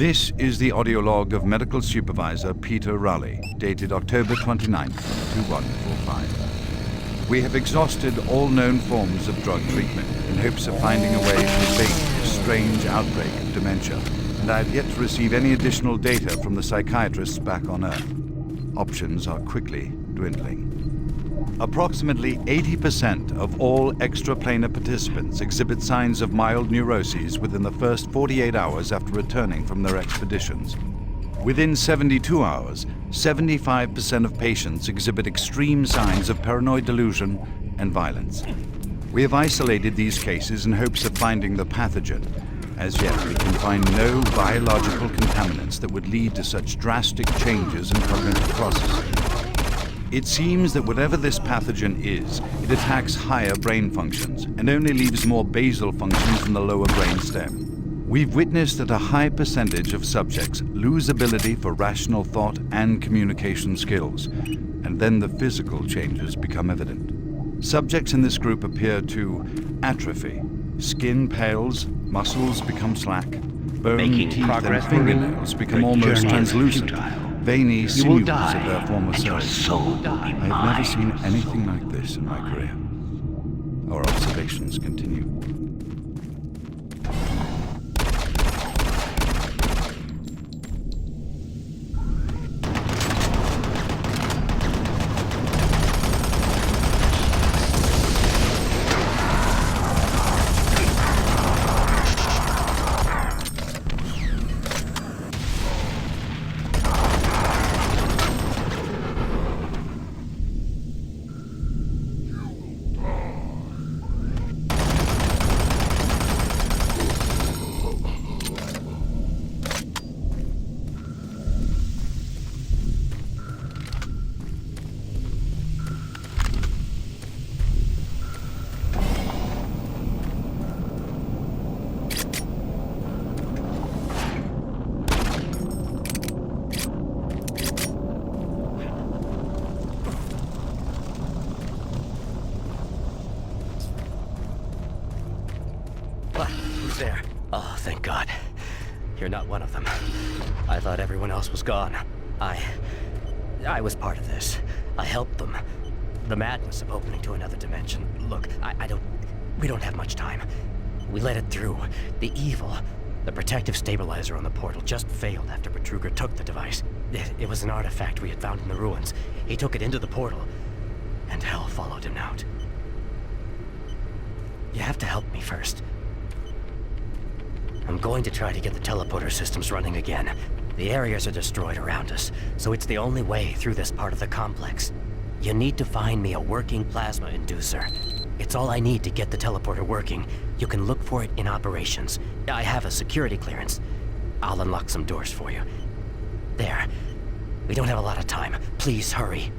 This is the audio log of Medical Supervisor Peter Raleigh, dated October 29, 2145. We have exhausted all known forms of drug treatment in hopes of finding a way to abate this strange outbreak of dementia, and I have yet to receive any additional data from the psychiatrists back on Earth. Options are quickly dwindling. Approximately 80% of all extraplanar participants exhibit signs of mild neuroses within the first 48 hours after returning from their expeditions. Within 72 hours, 75% of patients exhibit extreme signs of paranoid delusion and violence. We have isolated these cases in hopes of finding the pathogen. As yet, we can find no biological contaminants that would lead to such drastic changes in cognitive processing. It seems that whatever this pathogen is, it attacks higher brain functions and only leaves more basal functions in the lower brain stem. We've witnessed that a high percentage of subjects lose ability for rational thought and communication skills, and then the physical changes become evident. Subjects in this group appear to atrophy. Skin pales, muscles become slack, bone, teeth, and fingernails become almost translucent. Veiny sinews of their former selves. I have never seen anything like this in my career. Our observations continue. There. Oh, thank God. You're not one of them. I thought everyone else was gone. I was part of this. I helped them. The madness of opening to another dimension. Look, we don't have much time. We let it through. The evil, the protective stabilizer on the portal just failed after Betruger took the device. It was an artifact we had found in the ruins. He took it into the portal, and hell followed him out. You have to help me first. I'm going to try to get the teleporter systems running again. The areas are destroyed around us, so it's the only way through this part of the complex. You need to find me a working plasma inducer. It's all I need to get the teleporter working. You can look for it in operations. I have a security clearance. I'll unlock some doors for you. There. We don't have a lot of time. Please hurry.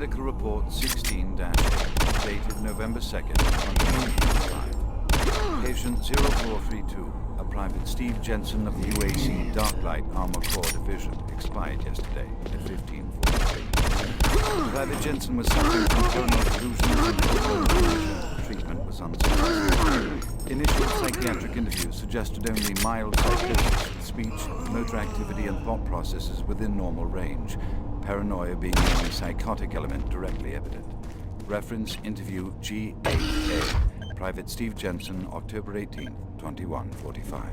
Medical Report 16-8, dated November 2nd, 2025. Patient 0432, a Private Steve Jensen of the UAC Darklight Armor Corps Division, expired yesterday at 15:43. Private Jensen was suffering from coronal delusions and delusion. Treatment was unsuccessful. Initial psychiatric interviews suggested only mild psychosis with speech, motor activity, and thought processes within normal range. Paranoia being the only psychotic element directly evident. Reference interview G8A. Private Steve Jensen, October 18, 2145.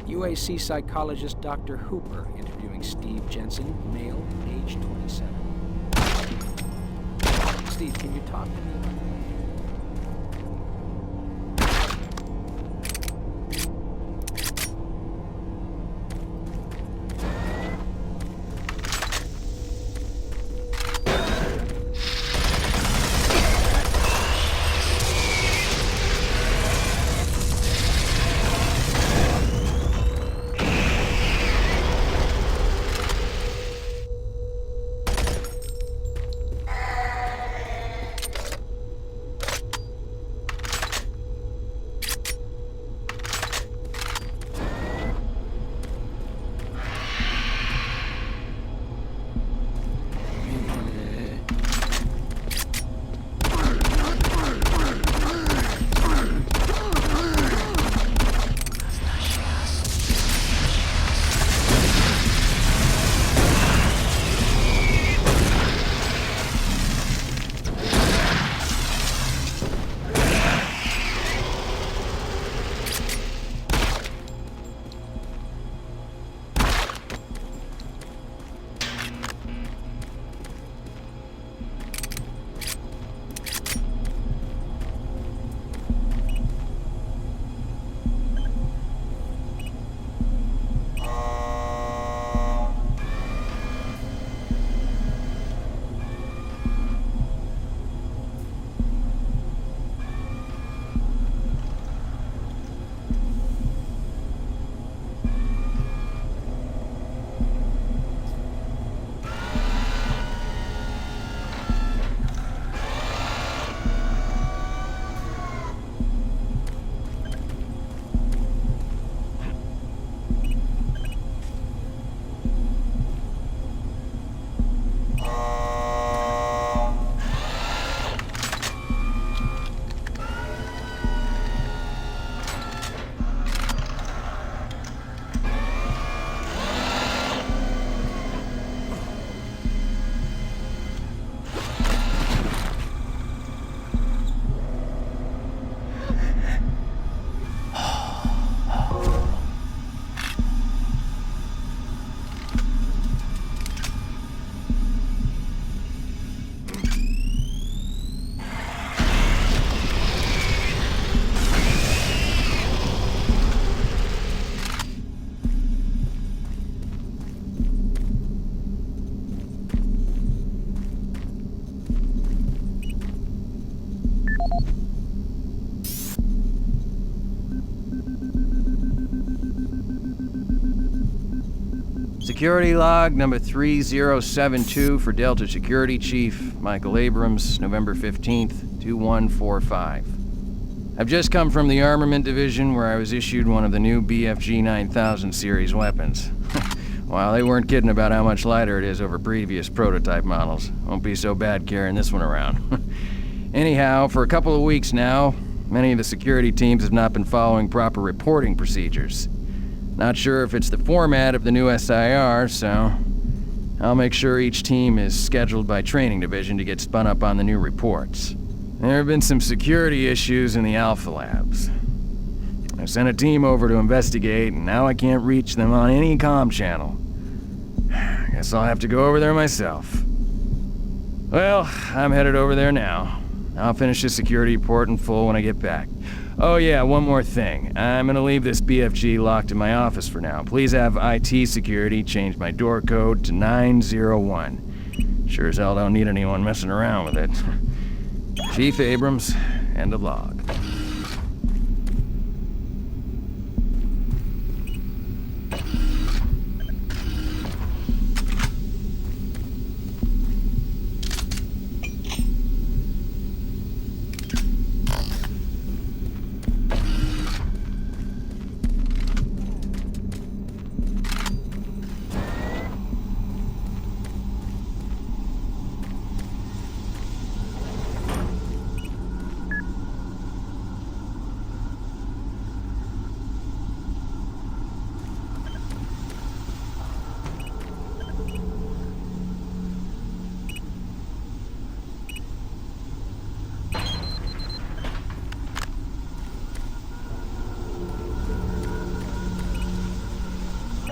UAC psychologist Dr. Hooper interviewing Steve Jensen, male, age 27. Steve, can you talk to me? Security log number 3072 for Delta Security Chief Michael Abrams, November 15th, 2145. I've just come from the Armament Division where I was issued one of the new BFG 9000 series weapons. Well, they weren't kidding about how much lighter it is over previous prototype models. Won't be so bad carrying this one around. Anyhow, for a couple of weeks now, many of the security teams have not been following proper reporting procedures. Not sure if it's the format of the new SIR, so I'll make sure each team is scheduled by Training Division to get spun up on the new reports. There have been some security issues in the Alpha Labs. I sent a team over to investigate, and now I can't reach them on any comm channel. Guess I'll have to go over there myself. Well, I'm headed over there now. I'll finish the security report in full when I get back. Oh yeah, one more thing. I'm gonna leave this BFG locked in my office for now. Please have IT security change my door code to 901. Sure as hell don't need anyone messing around with it. Chief Abrams, end of log.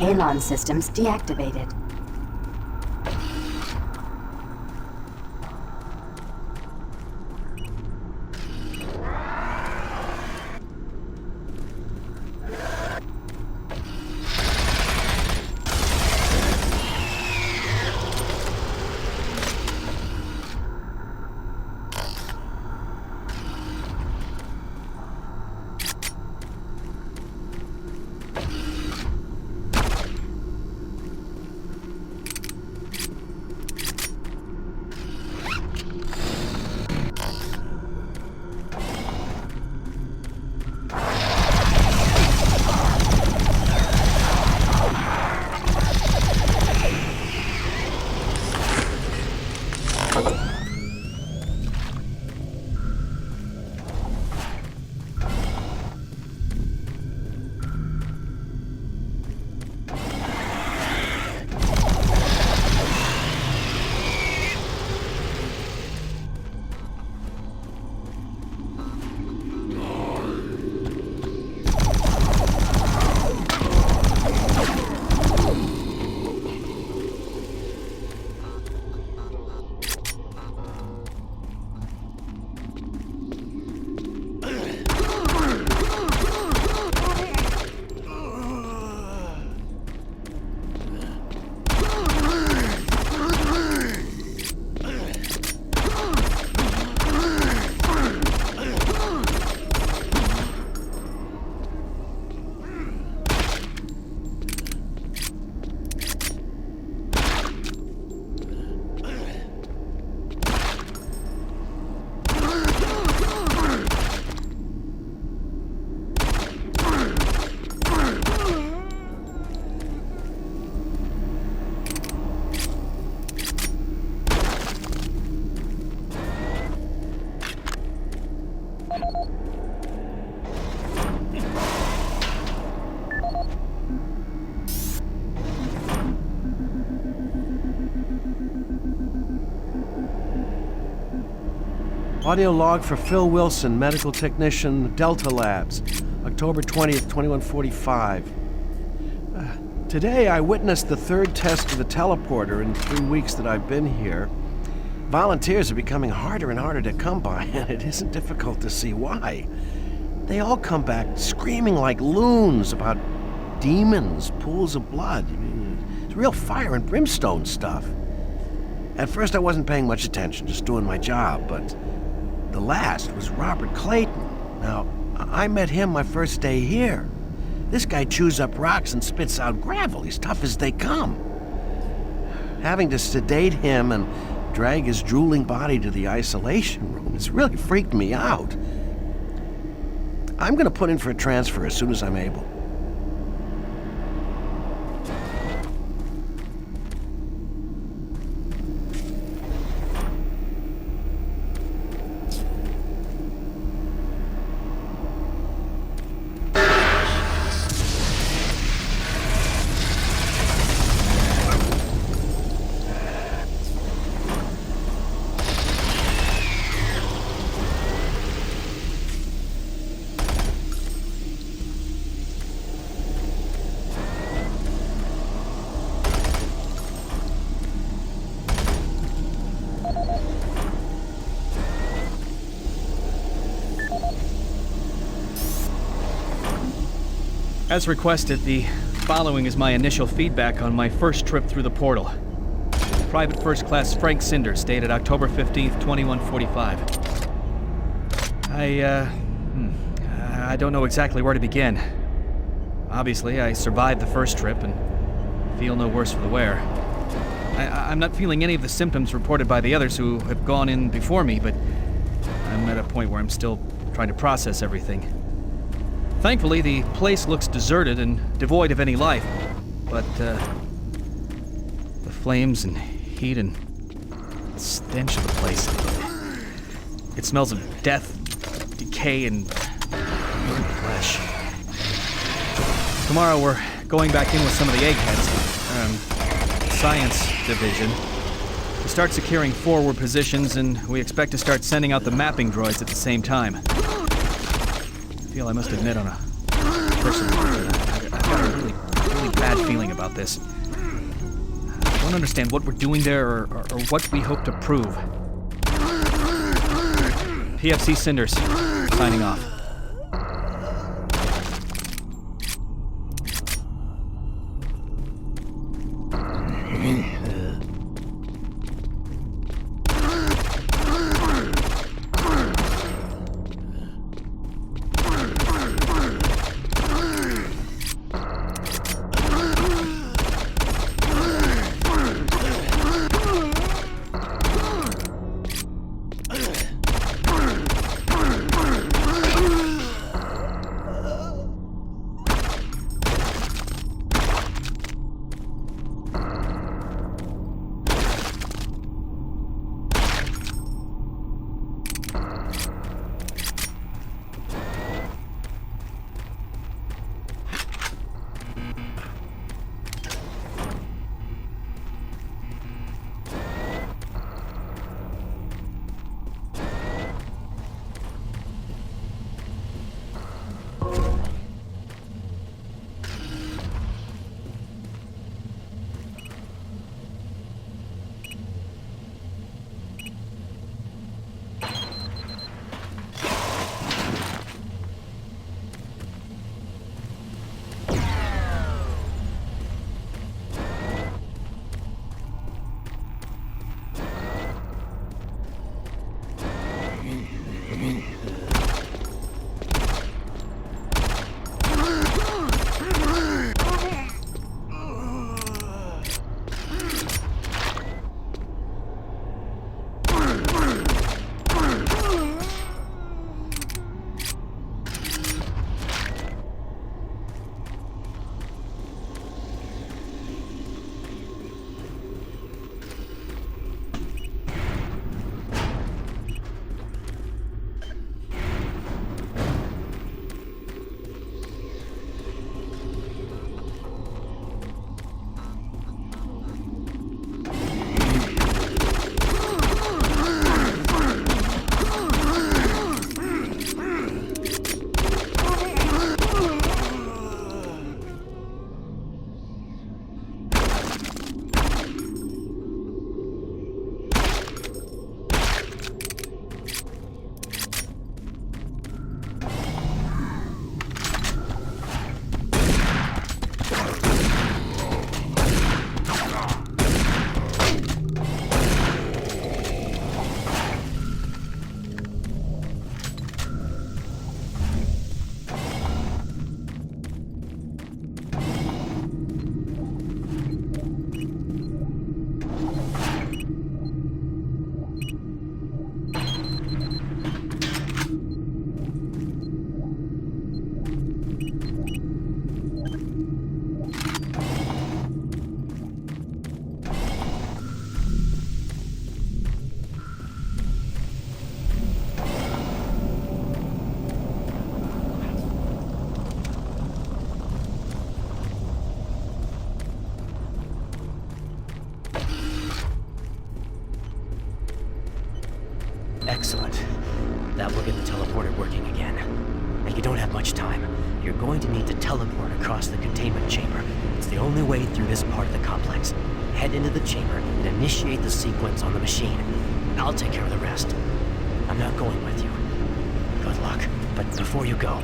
Halon systems deactivated. Audio log for Phil Wilson, medical technician, Delta Labs, October 20th, 2145. Today I witnessed the third test of the teleporter in 3 weeks that I've been here. Volunteers are becoming harder and harder to come by, and it isn't difficult to see why. They all come back screaming like loons about demons, pools of blood. It's real fire and brimstone stuff. At first I wasn't paying much attention, just doing my job, but the last was Robert Clayton. Now, I met him my first day here. This guy chews up rocks and spits out gravel. He's tough as they come. Having to sedate him and drag his drooling body to the isolation room, it's really freaked me out. I'm gonna put in for a transfer as soon as I'm able. As requested, the following is my initial feedback on my first trip through the portal. Private First Class Frank Cinders, dated October 15th, 2145. I don't know exactly where to begin. Obviously, I survived the first trip and feel no worse for the wear. I'm not feeling any of the symptoms reported by the others who have gone in before me, but I'm at a point where I'm still trying to process everything. Thankfully, the place looks deserted and devoid of any life, but the flames and heat and stench of the place. It smells of death, decay, and human flesh. Tomorrow we're going back in with some of the eggheads, science division, to start securing forward positions, and we expect to start sending out the mapping droids at the same time. I feel I must admit on a personal note that I've got a really really bad feeling about this. I don't understand what we're doing there or what we hope to prove. PFC Cinders, signing off. Excellent. That will get the teleporter working again. And you don't have much time. You're going to need to teleport across the containment chamber. It's the only way through this part of the complex. Head into the chamber and initiate the sequence on the machine. I'll take care of the rest. I'm not going with you. Good luck. But before you go,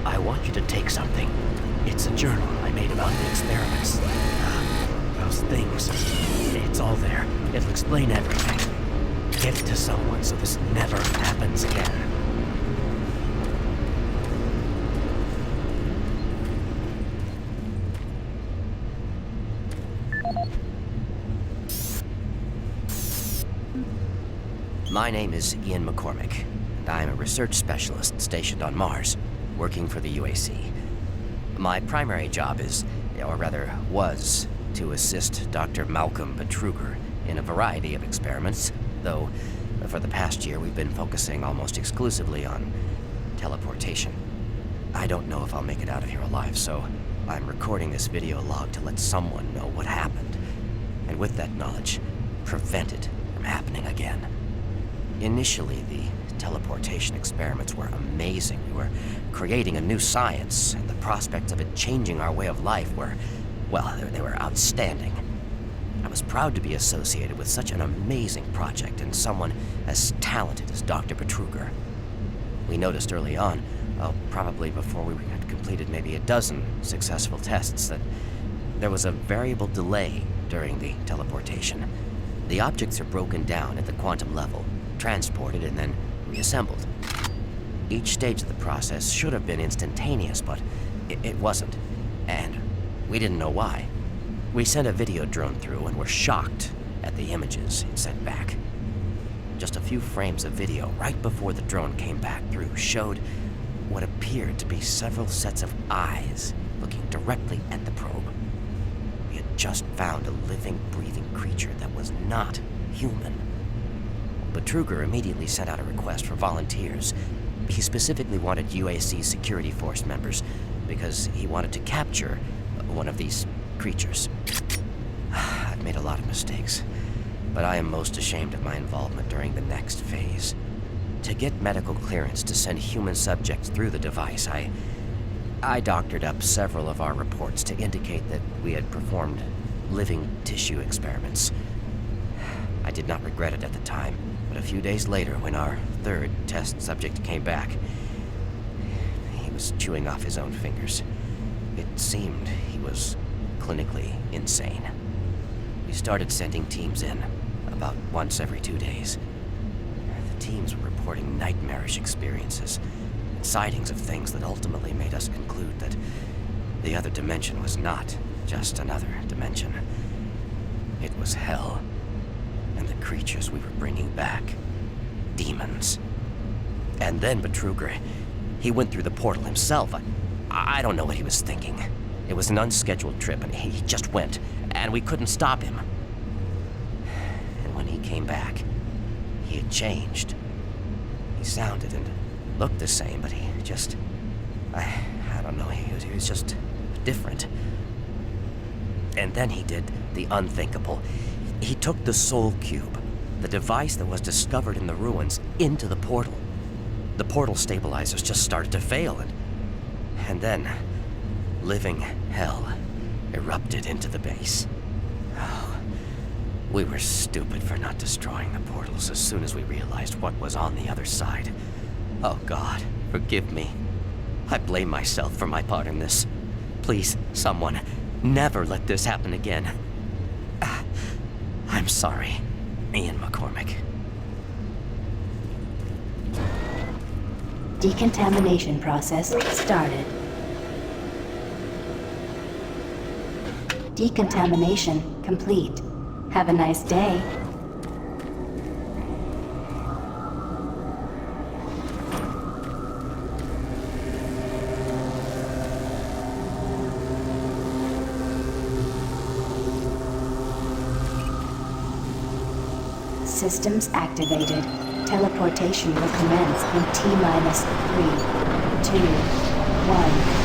I want you to take something. It's a journal I made about the experiments. Those things. It's all there. It'll explain everything. Give it to someone so this never happens again. My name is Ian McCormick, and I'm a research specialist stationed on Mars, working for the UAC. My primary job is, or rather was, to assist Dr. Malcolm Betruger in a variety of experiments, though for the past year we've been focusing almost exclusively on teleportation. I don't know if I'll make it out of here alive, so I'm recording this video log to let someone know what happened, and with that knowledge, prevent it from happening again. Initially, the teleportation experiments were amazing. We were creating a new science, and the prospects of it changing our way of life were well, they were outstanding. I was proud to be associated with such an amazing project and someone as talented as Dr. Betruger. We noticed early on, probably before we had completed maybe a dozen successful tests, that there was a variable delay during the teleportation. The objects are broken down at the quantum level, transported, and then reassembled. Each stage of the process should have been instantaneous, but it wasn't. And we didn't know why. We sent a video drone through and were shocked at the images it sent back. Just a few frames of video right before the drone came back through showed what appeared to be several sets of eyes looking directly at the probe. We had just found a living, breathing creature that was not human. Betruger immediately sent out a request for volunteers. He specifically wanted UAC security force members because he wanted to capture one of these creatures. I've made a lot of mistakes, but I am most ashamed of my involvement during the next phase. To get medical clearance to send human subjects through the device, I doctored up several of our reports to indicate that we had performed living tissue experiments. I did not regret it at the time, but a few days later, when our third test subject came back, he was chewing off his own fingers. It seemed he was clinically insane. We started sending teams in, about once every 2 days. The teams were reporting nightmarish experiences, and sightings of things that ultimately made us conclude that the other dimension was not just another dimension. It was hell, and the creatures we were bringing back, demons. And then Betruger, he went through the portal himself. I don't know what he was thinking. It was an unscheduled trip, and he just went, and we couldn't stop him. And when he came back, he had changed. He sounded and looked the same, but he just... I don't know, he was just different. And then he did the unthinkable. He took the Soul Cube, the device that was discovered in the ruins, into the portal. The portal stabilizers just started to fail, and then living hell erupted into the base. Oh, we were stupid for not destroying the portals as soon as we realized what was on the other side. Oh God, forgive me. I blame myself for my part in this. Please, someone, never let this happen again. I'm sorry, Ian McCormick. Decontamination process started. Decontamination complete. Have a nice day. Systems activated. Teleportation will commence in T-minus 3, 2, 1.